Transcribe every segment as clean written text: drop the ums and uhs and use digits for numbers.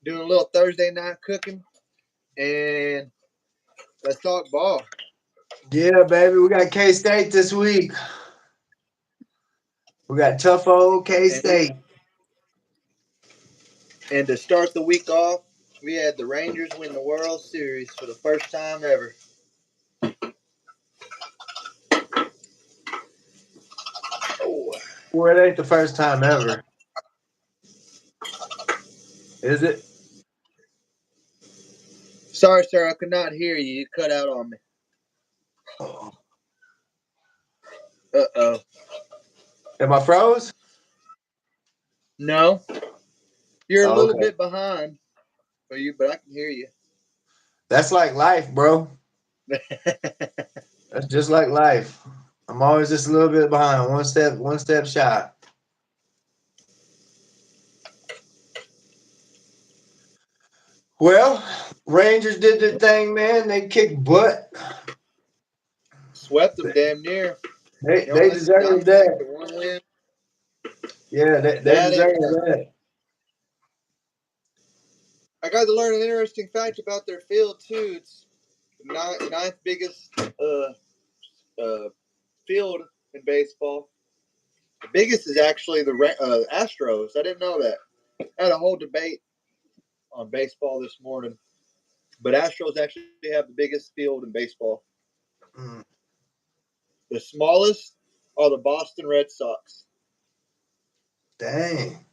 doing a little Thursday night cooking, and let's talk ball. Yeah, baby. We got K-State this week. We got tough old K-State. And to start the week off, we had the Rangers win the World Series for the first time ever. Oh. Well, it ain't the first time ever. Is it? Sorry, sir, I could not hear you. You cut out on me. Uh-oh. Am I froze? No. You're a little Okay. bit behind, but I can hear you. That's like life, bro. That's just like life. I'm always just a little bit behind, one step shy. Well, Rangers did their thing, man. They kicked butt. Swept them damn near. They Only deserved got back that. to one win. Yeah, they That deserved and that. I got to learn an interesting fact about their field too. It's ninth biggest field in baseball. The biggest is actually the Astros. I didn't know that. I had a whole debate on baseball this morning, but Astros actually have the biggest field in baseball. Mm. The smallest are the Boston Red Sox. Dang.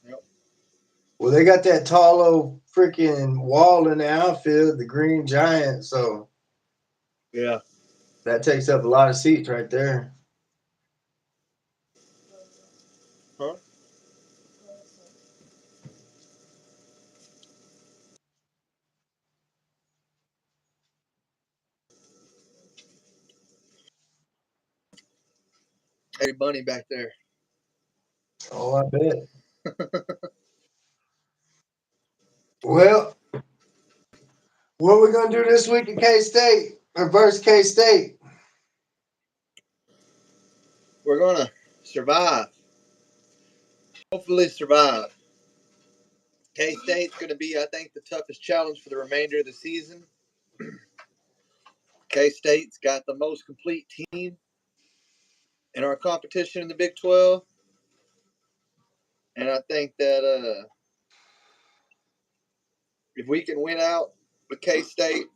Yep. Well, they got that tall old freaking wall in the outfield, the Green Giant, so yeah, that takes up a lot of seats right there. huh? Hey, Bunny back there. Oh, I bet. Well, what are we gonna do this week at K-State? Versus K-State. We're gonna survive. Hopefully, survive. K-State's gonna be, I think, the toughest challenge for the remainder of the season. K-State's got the most complete team in our competition in the Big 12. And I think that if we can win out with K-State,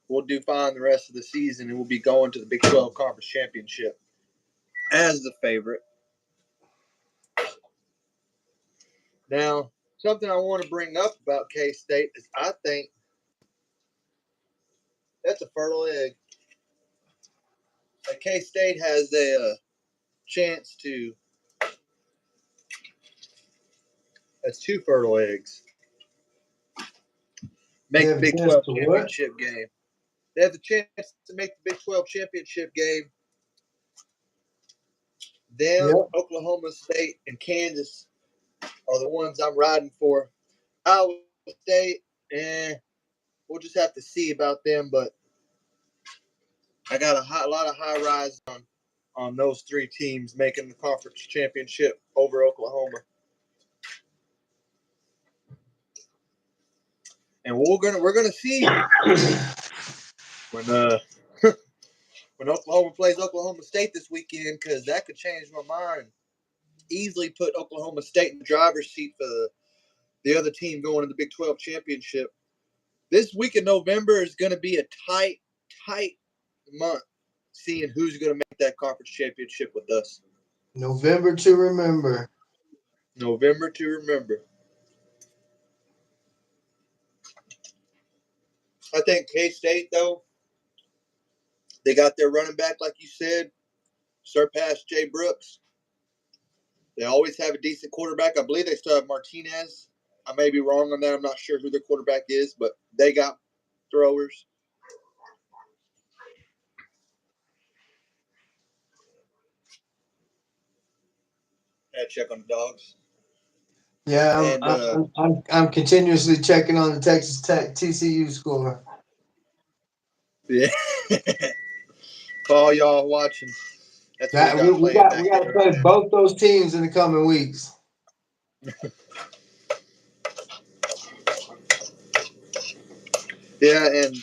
we'll do fine the rest of the season, and we'll be going to the Big 12 Conference Championship as the favorite. Now, something I want to bring up about K-State is I think that's a fertile egg. K-State has a chance to. That's two fertile eggs. Make the Big 12 championship game. They have the chance to make the Big 12 championship game. Them, Yep. Oklahoma State, and Kansas are the ones I'm riding for. Iowa State, we'll just have to see about them. But I got a lot of high rise on those three teams making the conference championship over Oklahoma. And we're gonna see when when Oklahoma plays Oklahoma State this weekend, because that could change my mind. Easily put Oklahoma State in the driver's seat for the other team going to the Big 12 championship. This week in November is going to be a tight month, seeing who's going to make that conference championship with us. November to remember. November to remember. I think K-State, though, they got their running back, like you said, surpassed Jay Brooks. They always have a decent quarterback. I believe they still have Martinez. I may be wrong on that. I'm not sure who their quarterback is, but they got throwers. Had to check on the dogs. Yeah, I'm continuously checking on the Texas Tech TCU score. Yeah. For all y'all watching, that's what That we got we playing got back we got there to right play now. both those teams in the coming weeks. Yeah, and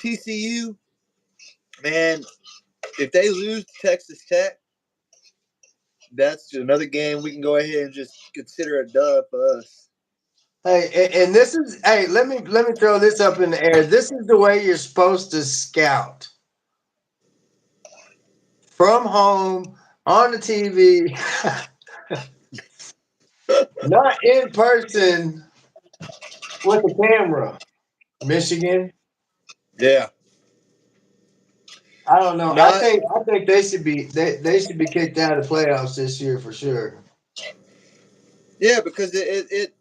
TCU, man, if they lose to Texas Tech, that's another game we can go ahead and just consider a dub for us. Hey, and this is let me throw this up in the air. This is the way you're supposed to scout. From home on the TV, not in person with the camera. Michigan, Yeah. I don't know. Not I think they should be kicked out of the playoffs this year for sure. yeah, because it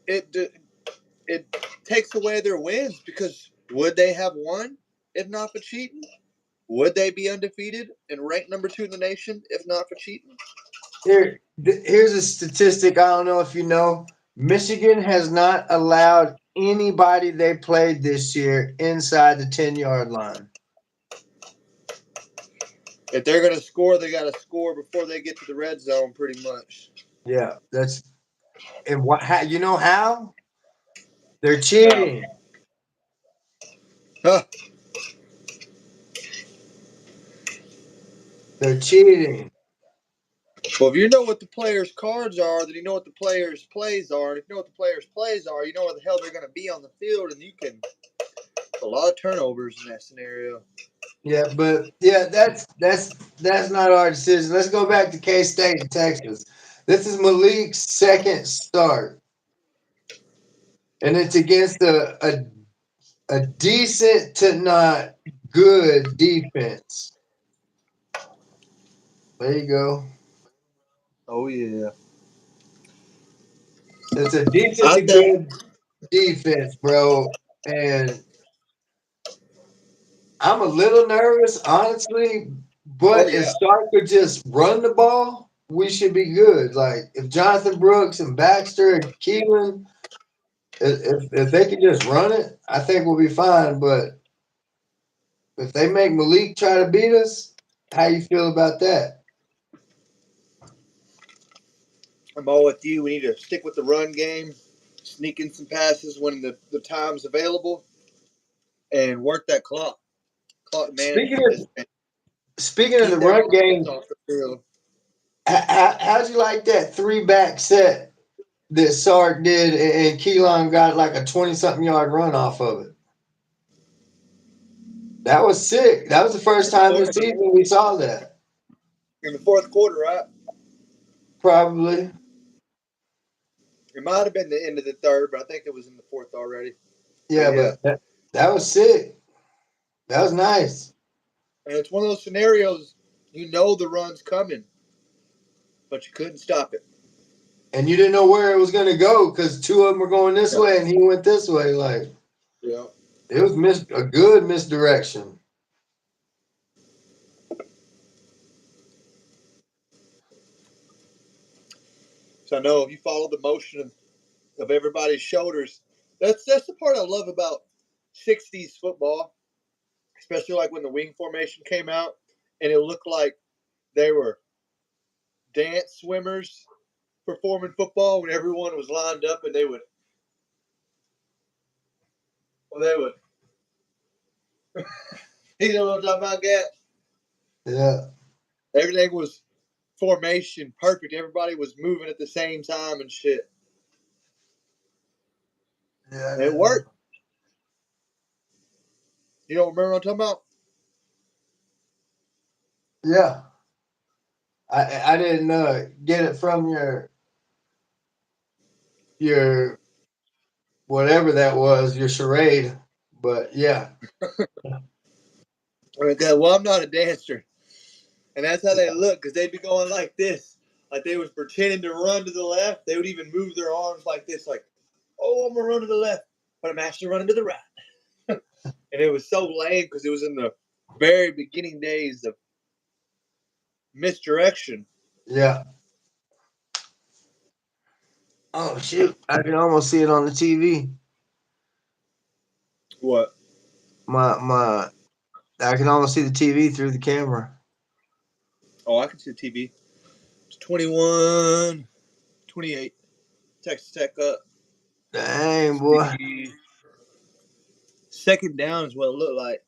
it takes away their wins because would they have won if not for cheating? Would they be undefeated and ranked number 2 in the nation if not for cheating? Here's a statistic. I don't know if you know. Michigan has not allowed anybody they played this year inside the 10-yard line. If they're going to score, they got to score before they get to the red zone, pretty much. Yeah, that's and what? How you know how? They're Now, cheating. huh, They're cheating. well, if you know what the players' cards are, then you know what the players' plays are. And if you know what the players' plays are, you know where the hell they're going to be on the field, and you can a lot of turnovers in that scenario. Yeah, but yeah, that's not our decision. Let's go back to K-State in Texas. This is Malik's second start, and it's against a decent to not good defense. There you go. Oh yeah, It's a decent I to think. good defense, bro. And I'm a little nervous, honestly. Oh But if yeah, Stark could just run the ball, we should be good. Like if Jonathan Brooks and Baxter and Keelan, if they could just run it, I think we'll be fine. But if they make Malik try to beat us, how you feel about that? I'm all with you. We need to stick with the run game, sneak in some passes when the time's available, and work that clock Speaking management. of speaking of the Keep their run offense game, off the field. how'd you like that 3-back set that Sark did and Keelan got like a 20-something yard run off of it? That was sick. That was the first time this season we saw that. In the fourth quarter, right? Probably. It might have been the end of the third, but I think it was in the fourth already. But Yeah, yeah, but that was sick. That was nice. and it's one of those scenarios. You know the run's coming, but you couldn't stop it. And you didn't know where it was going to go because two of them were going this Yeah. way and he went this way. Like, Yeah. it was a good misdirection. So I know if you follow the motion of everybody's shoulders, that's the part I love about '60s football, especially like when the wing formation came out, and it looked like they were dance swimmers performing football when everyone was lined up and they would you know what I'm talking about, Gat? Yeah. Everything was formation perfect. Everybody was moving at the same time and shit. Yeah. And it worked. You don't remember what I'm talking about? Yeah. I didn't get it from your whatever that was, your charade. But yeah. Okay, well, I'm not a dancer. And that's how they look because they'd be going like this. Like they was pretending to run to the left. They would even move their arms like this, like, oh, I'm going to run to the left, but I'm actually running to the right. And it was so lame because it was in the very beginning days of misdirection. Yeah. Oh shoot. I can almost see it on the TV. What? My I can almost see the TV through the camera. Oh, I can see the TV. It's 21, 28. Texas Tech up. Dang boy. The second down is what it looked like.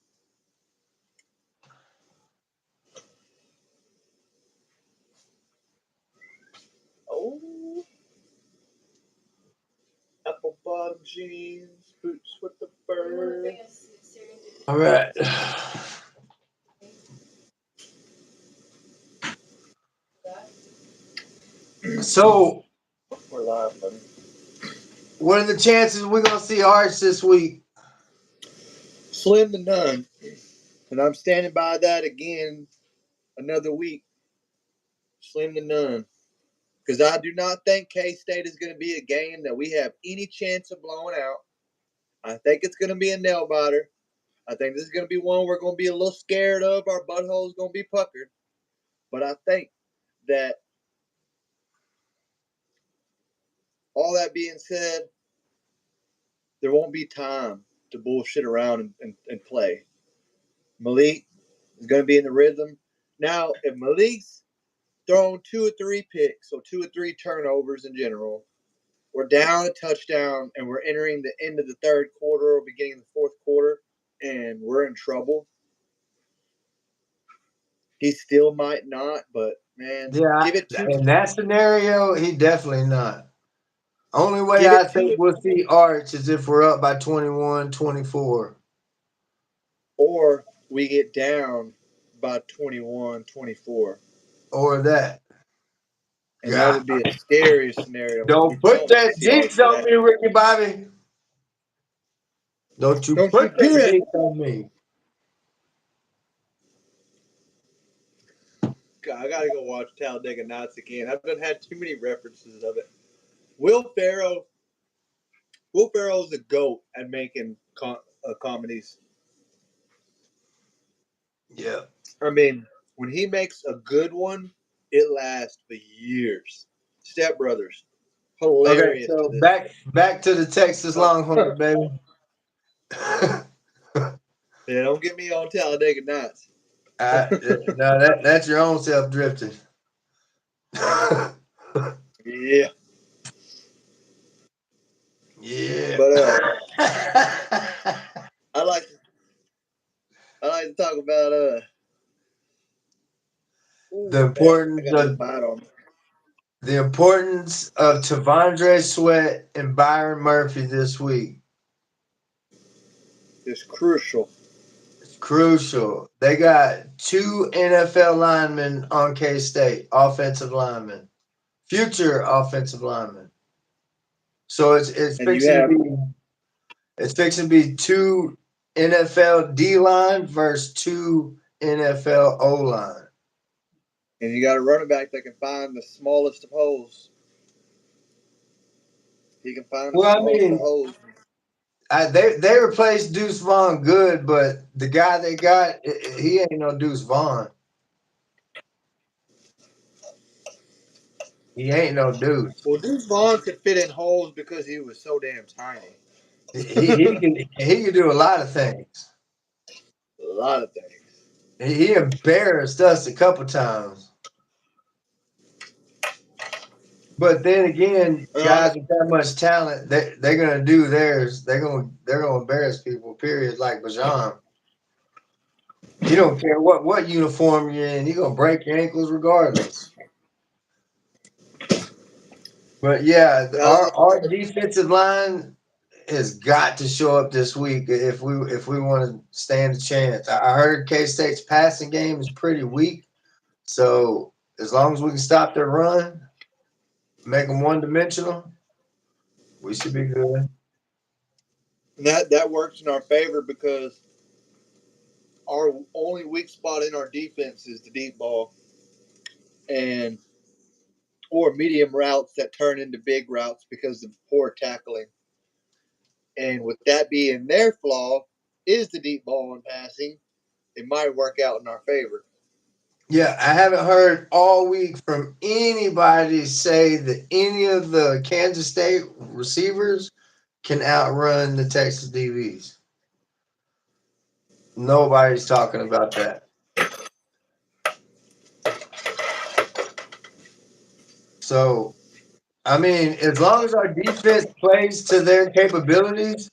Oh. Apple bottom jeans, boots with the fur. All right. So, We're live, buddy. what are the chances we're gonna see Arch this week? Slim to none. And I'm standing by that again another week. Slim to none. Because I do not think K-State is going to be a game that we have any chance of blowing out. I think it's going to be a nail biter. I think this is going to be one we're going to be a little scared of. Our butthole is going to be puckered. But I think that all that being said, there won't be time to bullshit around and play. Malik is going to be in the rhythm. Now, if Malik's throwing 2 or 3 picks, or 2 or 3 turnovers in general, we're down a touchdown and we're entering the end of the third quarter or beginning of the fourth quarter, and we're in trouble. He still might not, but man, Yeah, give it 2. in that scenario, he definitely not. Only way Give I it 2, think we'll see Arch is if we're up by 21, 24. or we get down by 21-24. Or that. And that God. would be a scary scenario. We Don't put don't want to that see Arch jinx for on that. me, Ricky Bobby. Don't you Don't you put do that that. jinx on me. God, I gotta go watch Talladega Nights again. I've been had too many references of it. Will Ferrell's a goat at making comedies. Yeah. I mean, when he makes a good one, it lasts for years. Step Brothers, Okay, hilarious to so this. back to the Texas Longhorns, baby. Yeah, don't get me on Talladega Nights. No, that's your own self drifting. Yeah, Yeah. but I like to talk about the ooh, man, I importance got this of bite on me. Tavondre Sweat and Byron Murphy this week. It's crucial. It's crucial. They got 2 NFL linemen on K-State, offensive linemen, future offensive linemen. So it's And you fixing to have be 2 NFL D line versus 2 NFL O line. and you got a running back that can find the smallest of holes. He can find the Well, I smallest of mean, holes. they replaced Deuce Vaughn good, but the guy they got, he ain't no Deuce Vaughn. He ain't no Deuce. Well, Deuce Vaughn could fit in holes because he was so damn tiny. He can do a lot of things. A lot of things. He embarrassed us a couple times. But then again, guys with that much talent, they're gonna do theirs. They're gonna embarrass people. Period. Like Bajan, he don't care what uniform you're in. He gonna break your ankles regardless. But yeah, our defensive line has got to show up this week if we want to stand a chance. I heard K-State's passing game is pretty weak, so as long as we can stop their run, make them one-dimensional, we should be good. And that works in our favor because our only weak spot in our defense is the deep ball and or medium routes that turn into big routes because of poor tackling. And with that being their flaw, is the deep ball and passing, it might work out in our favor. Yeah, I haven't heard all week from anybody say that any of the Kansas State receivers can outrun the Texas DBs. Nobody's talking about that. So, I mean, as long as our defense plays to their capabilities,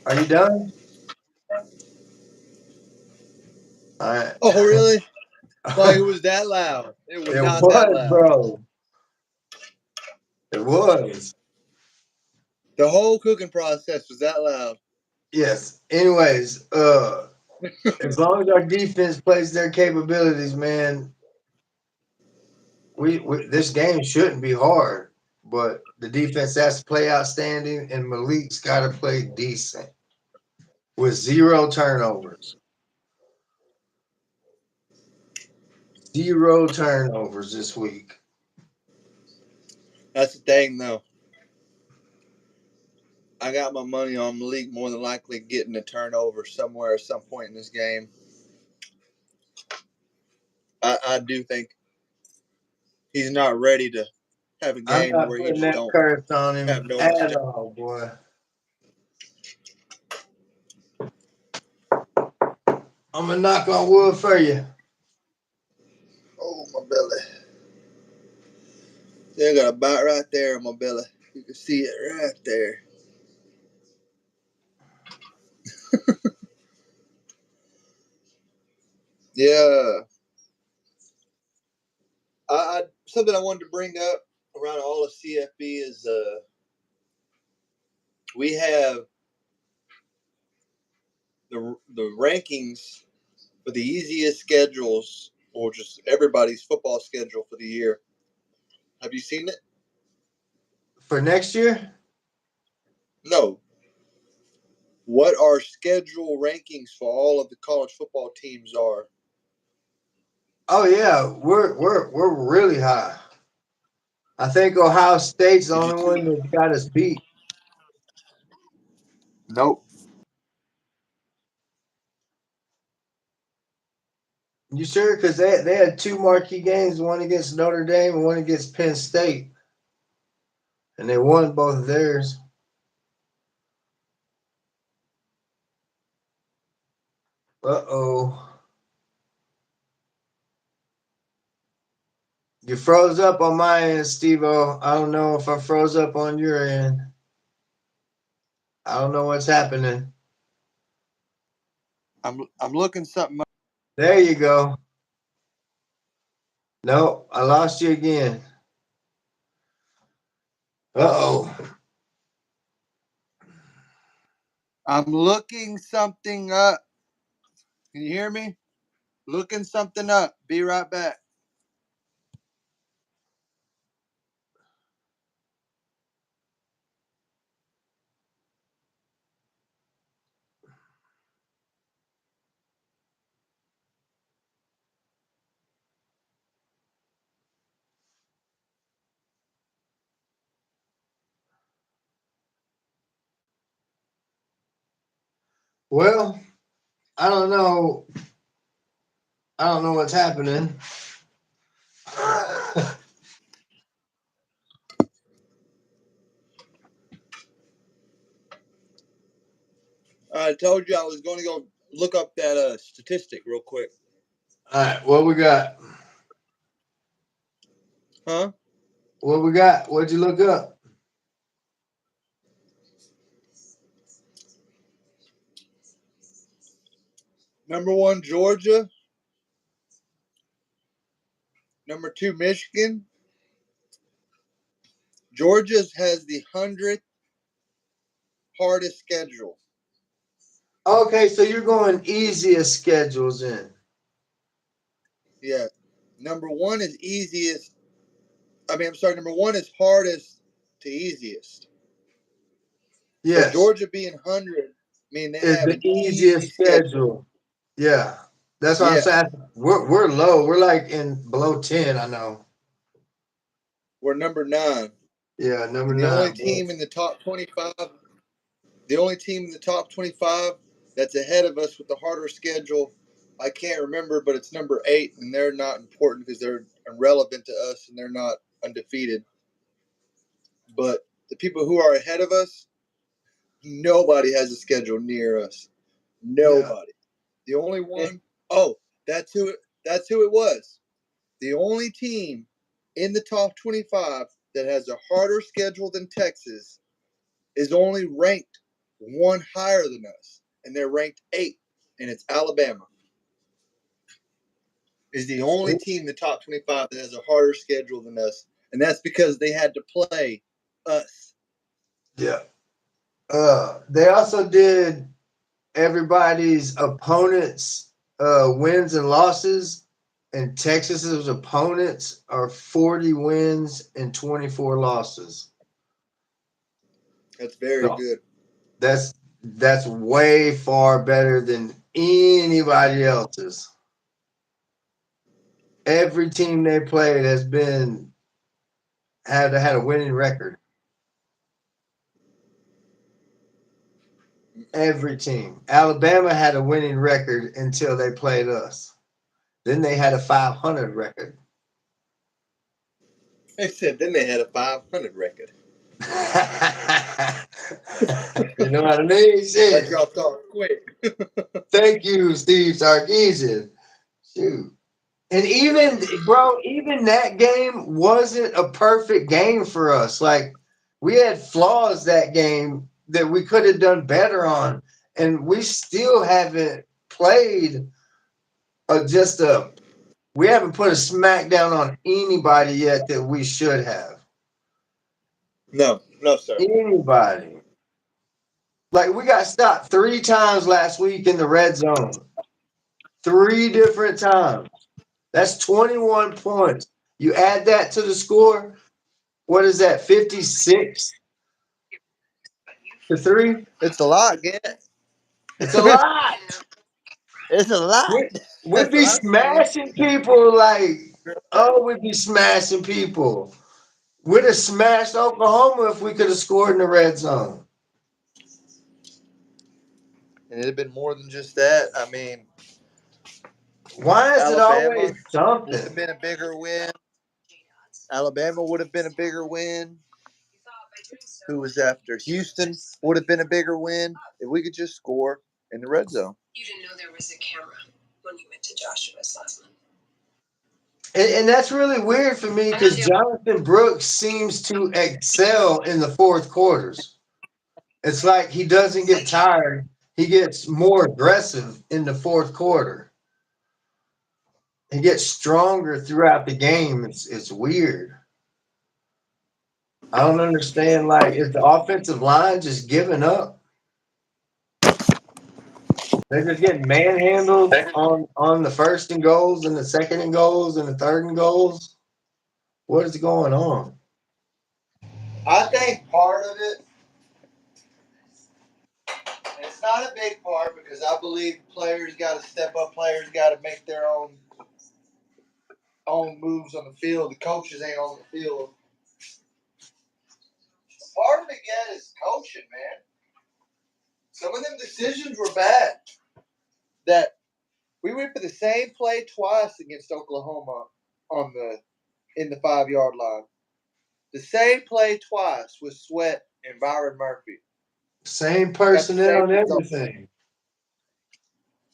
Are you done? All right. Oh, really? Like, it was that loud. It was It not that was, loud. bro. It was. The whole cooking process was that loud. Yes. Anyways, as long as our defense plays their capabilities, man, we this game shouldn't be hard. But the defense has to play outstanding, and Malik's got to play decent with 0 turnovers. 0 turnovers this week. That's the thing, though. I got my money on Malik more than likely getting a turnover somewhere at some point in this game. I do think he's not ready to have a I'm game not where he putting just that don't curse on him have no at mistakes. all, boy. I'm gonna knock on wood for you. Oh, my belly. Yeah, I got a bite right there on my belly. You can see it right there. Yeah. Something I wanted to bring up around all of CFB is we have the rankings for the easiest schedules or just everybody's football schedule for the year. Have you seen it? For next year? No. What our schedule rankings for all of the college football teams are? Oh yeah, we're really high. I think Ohio State's the Did you only see? one that got us beat. Nope. You sure? Because they had 2 marquee games, one against Notre Dame and one against Penn State, and they won both of theirs. Uh-oh. You froze up on my end, Steve-O. I don't know if I froze up on your end. I don't know what's happening. I'm looking something up. There you go. No, I lost you again. Uh-oh. I'm looking something up. Can you hear me? Looking something up. Be right back. Well, I don't know. I don't know what's happening. I told you I was going to go look up that statistic real quick. All right, what we got? Huh? What we got? What'd you look up? Number 1, Georgia. Number 2, Michigan. Georgia has the 100th hardest schedule. Okay, so you're going easiest schedules in. Yeah. Number 1 is easiest. I'm sorry. Number 1 is hardest to easiest. So Yes, Georgia being 100 mean they is have the an easy easiest schedule. schedule. Yeah, that's what I'm Yeah. saying. We're low. We're like in below 10. I know. We're number 9. Yeah, number And the only 9. Bro. team in the top 25, the only team in the top 25 that's ahead of us with the harder schedule, I can't remember, but it's number 8, and they're not important because they're irrelevant to us and they're not undefeated. But the people who are ahead of us, nobody has a schedule near us. Yeah. Nobody. The only one, oh, that's who it was. The only team in the top 25 that has a harder schedule than Texas is only ranked one higher than us, and they're ranked 8th, and it's Alabama. Is the only team in the top 25 that has a harder schedule than us, and that's because they had to play us. Yeah. They also did everybody's opponents' wins and losses, and Texas's opponents are 40 wins and 24 losses. That's very So good. that's way far better than anybody else's. Every team they played has been had a winning record. Every team. Alabama had a winning record until they played us. Then they had a 500 record. They said then they had a 500 record. You know what I mean? Shit. That dropped off quick. Thank you, Steve Sarkisian. Shoot. And even that game wasn't a perfect game for us. Like, we had flaws that game that we could have done better on. And we still haven't played we haven't put a smackdown on anybody yet that we should have. No, sir. Anybody. Like, we got stopped 3 times last week in the red zone. 3 different times. That's 21 points. You add that to the score, what is that, 56 to 3? It's a lot, Gant. It's a lot. It's a lot. We'd be smashing people we'd be smashing people. We'd have smashed Oklahoma if we could have scored in the red zone. And it'd have been more than just that. I mean, why is it always something? Would have been a bigger win. Alabama would have been a bigger win. Who was after? Houston would have been a bigger win if we could just score in the red zone. You didn't know there was a camera when you went to Joshua's last month. And that's really weird for me because Jonathan Brooks seems to excel in the fourth quarters. It's like he doesn't get tired. He gets more aggressive in the fourth quarter. He gets stronger throughout the game. It's weird. I don't understand. Like, is the offensive line just giving up? They're just getting manhandled on the first and goals and the second and goals and the third and goals. What is going on? I think part of it, and it's not a big part because I believe players got to step up. Players got to make their own moves on the field. The coaches ain't on the field. Part of it, again, is coaching, man. Some of them decisions were bad. That we went for the same play twice against Oklahoma in the 5-yard line. The same play twice with Sweat and Byron Murphy. Same personnel and everything.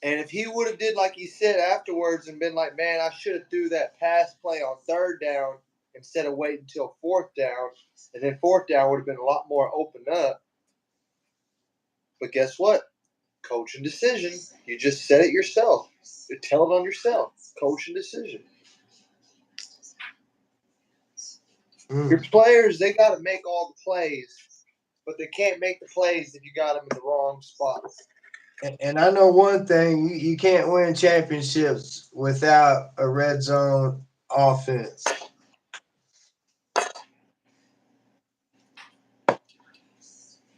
And if he would have did like he said afterwards and been like, man, I should have threw that pass play on 3rd down instead of waiting until 4th down, and then 4th down would have been a lot more open up. But guess what? Coaching decision. You just said it yourself. You tell it on yourself. Coaching decision. Your players, they got to make all the plays, but they can't make the plays if you got them in the wrong spots. And I know one thing, you can't win championships without a red zone offense.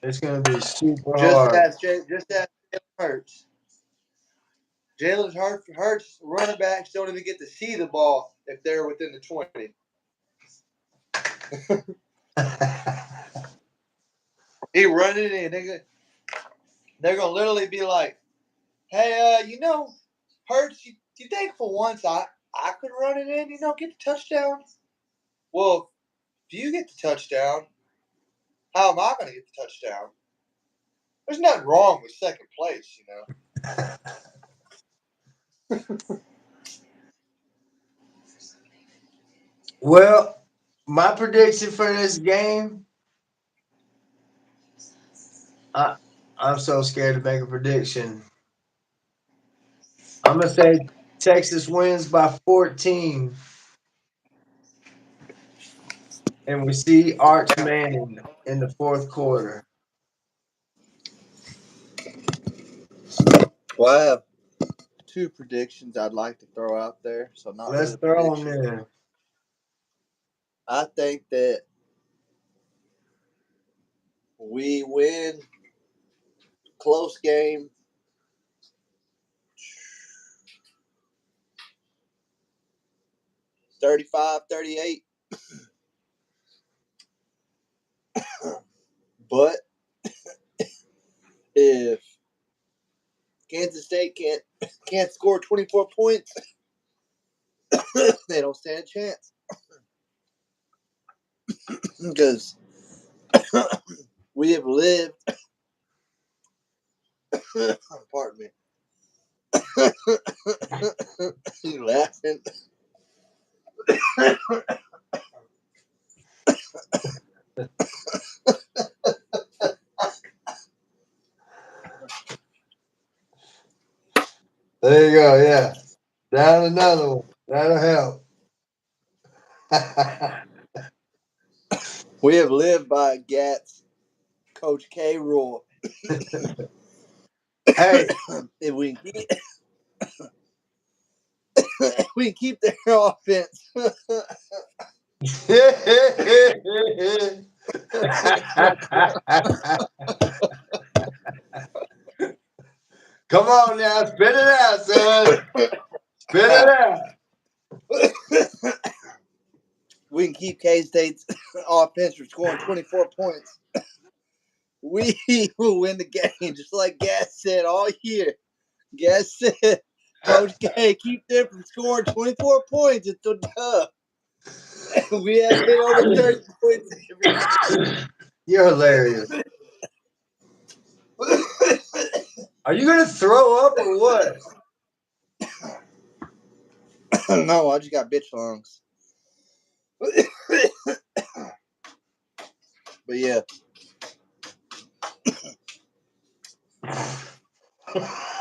It's going to be super hard. Just ask Jalen Hurts. Jalen Hurts running backs don't even get to see the ball if they're within the 20. He running it in. They're going to literally be like, hey, Hurts, you think for once I could run it in, get the touchdown? Well, if you get the touchdown, how am I going to get the touchdown? There's nothing wrong with second place, Well, my prediction for this game, I'm so scared to make a prediction. I'm gonna say Texas wins by 14, and we see Arch Manning in the fourth quarter. Well, I have two predictions I'd like to throw out there. So not Let's really a throw them prediction. in. I think that we win close game. 35-38. But if Kansas State can't score 24 points, they don't stand a chance. Because we have lived. Pardon me. You laughing? There you go. Yeah, down another one. That'll help. We have lived by Gat's Coach K rule. Hey, If we keep their offense. come on now, spit it out, son. Spit it out. We can keep K-State's offense from scoring 24 points. We will win the game, just like Gas said all year. Gas said, Coach K, keep them from scoring 24 points. It's a dub. We have hit over 30 points every game. You're hilarious. Are you gonna throw up or what? No, I just got bitch lungs. But yeah,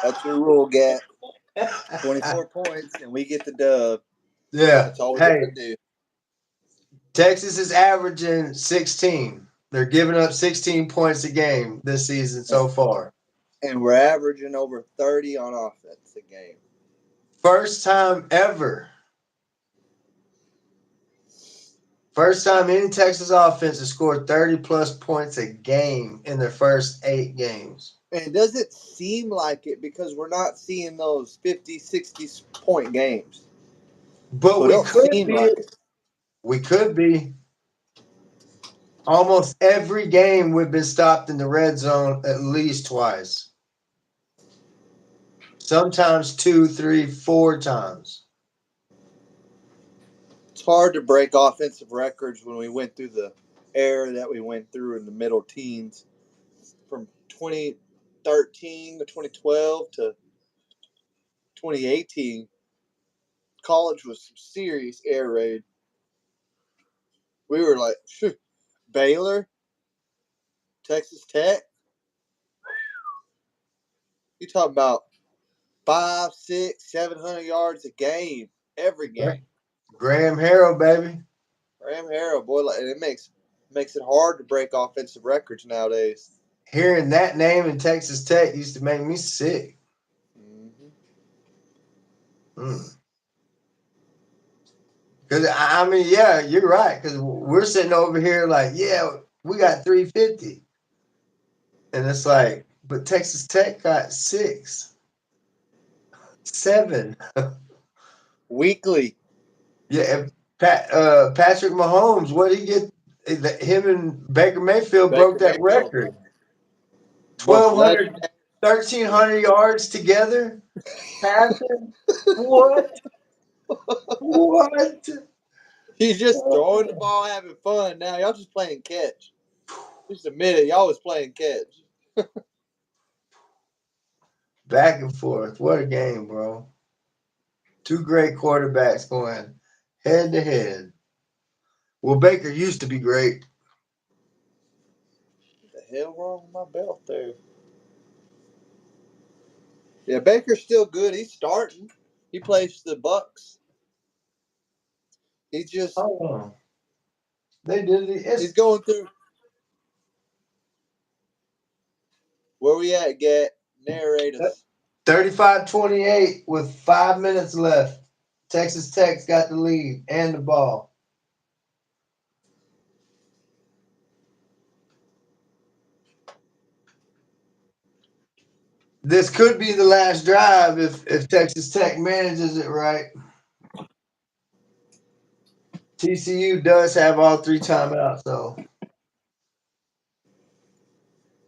that's your rule, Gat. 24 points, and we get the dub. Yeah. That's all we Hey, got to do. Texas is averaging 16. They're giving up 16 points a game this season so far. And we're averaging over 30 on offense a game. First time ever. First time any Texas offense has scored 30 plus points a game in their first 8 games. And it doesn't seem like it because we're not seeing those 50, 60 point games. But So it we don't could seem be. like it. We could be. Almost every game we've been stopped in the red zone at least twice. Sometimes 2, 3, 4 times. It's hard to break offensive records when we went through the era that we went through in the middle teens from 2013 to 2012 to 2018. College was some serious air raid. We were like, Baylor, Texas Tech. You talking about 5, 6, 700 yards a game every game. Graham Harrell, baby. Graham Harrell, boy, like, and it makes it hard to break offensive records nowadays. Hearing that name in Texas Tech used to make me sick. Because, I mean, yeah, you're right. Because we're sitting over here like, yeah, we got 350. And it's like, but Texas Tech got 6, 7. Weekly. Yeah, Patrick Mahomes, what did he get? Him and Baker Mayfield broke that record. 1,200, 1,300 yards together. Passing. What? What? He's just throwing the ball, having fun. Now y'all just playing catch. Just admit it, y'all was playing catch. Back and forth. What a game, bro. 2 great quarterbacks going head to head. Well, Baker used to be great. What the hell wrong with my belt there? Yeah, Baker's still good. He's starting. He plays the Bucks. He just They did it. he's going through. Where we at, Gat? Narrate us. 35-28 with 5 minutes left. Texas Tech's got the lead and the ball. This could be the last drive if Texas Tech manages it right. TCU does have all 3 timeouts, though.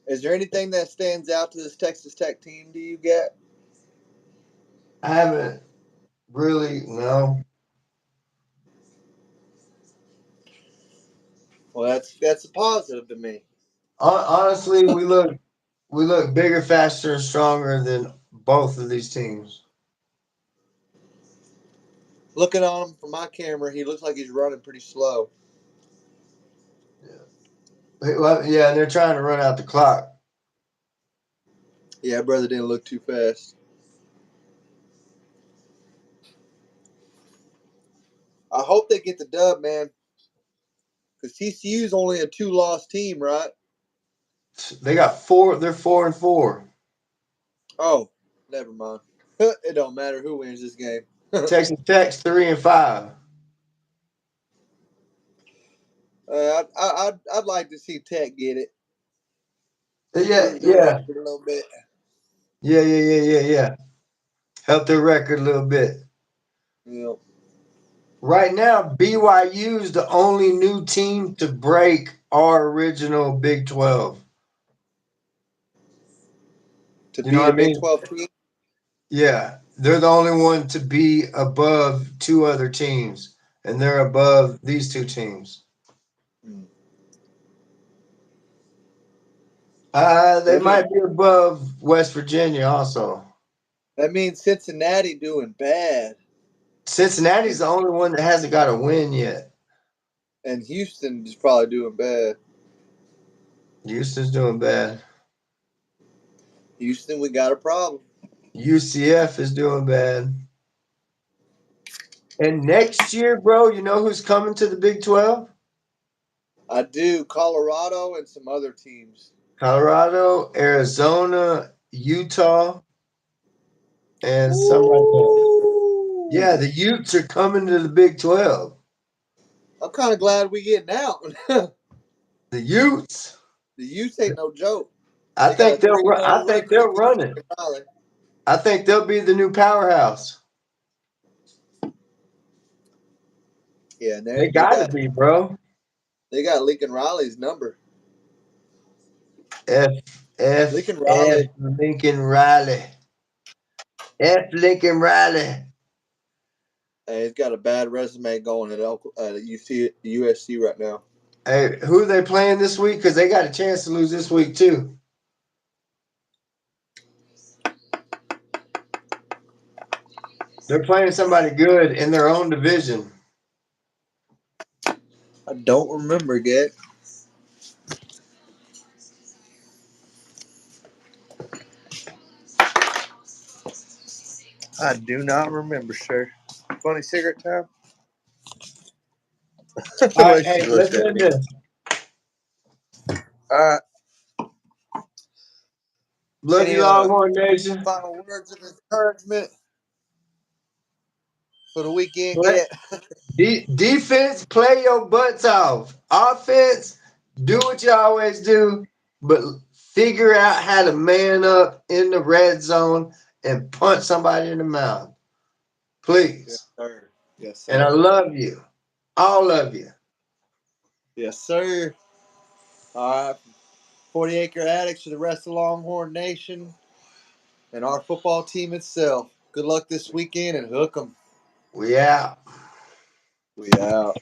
Is there anything that stands out to this Texas Tech team? Do you get? I haven't really, no. Well, that's a positive to me. Honestly, we look bigger, faster, and stronger than both of these teams. Looking on him from my camera, he looks like he's running pretty slow. Well, yeah, they're trying to run out the clock. Yeah, brother didn't look too fast. I hope they get the dub, man. Because TCU's only a 2-loss team, right? They got 4. They're 4-4. Oh, never mind. It don't matter who wins this game. Texas Tech's 3-5. I'd like to see Tech get it. Yeah. Improve their record a little bit. Yeah. Help their record a little bit. Yeah. Right now, BYU is the only new team to break our original Big 12. To You be know a what I Big mean? 12 team? Yeah, they're the only one to be above 2 other teams, and they're above these 2 teams. They might be above West Virginia also. That means Cincinnati doing bad. Cincinnati's the only one that hasn't got a win yet. And Houston is probably doing bad. Houston's doing bad. Houston, we got a problem. UCF is doing bad. And next year, bro, you know who's coming to the Big 12? I do. Colorado and some other teams. Colorado, Arizona, Utah, and somebody else. Yeah, the Utes are coming to the Big 12. I'm kind of glad we getting out. The Utes. The Utes ain't no joke. I think they'll run it. I think they'll be the new powerhouse. Yeah, they got to be, bro. They got Lincoln Riley's number. Lincoln Riley. Lincoln Riley. Hey, he's got a bad resume going at USC right now. Hey, who are they playing this week? Because they got a chance to lose this week too. They're playing somebody good in their own division. I don't remember yet. I do not remember, sir. Funny cigarette time? All right, hey, let's end this. All right. Love you, Longhorn Nation. Final words of encouragement for the weekend. Defense, play your butts off. Offense, do what you always do, but figure out how to man up in the red zone and punch somebody in the mouth. Please. Yes, sir. Yes, sir. And I love you. All of you. Yes, sir. All right. 40 Acre Addicts to the rest of the Longhorn Nation and our football team itself. Good luck this weekend and hook 'em. We out. We out.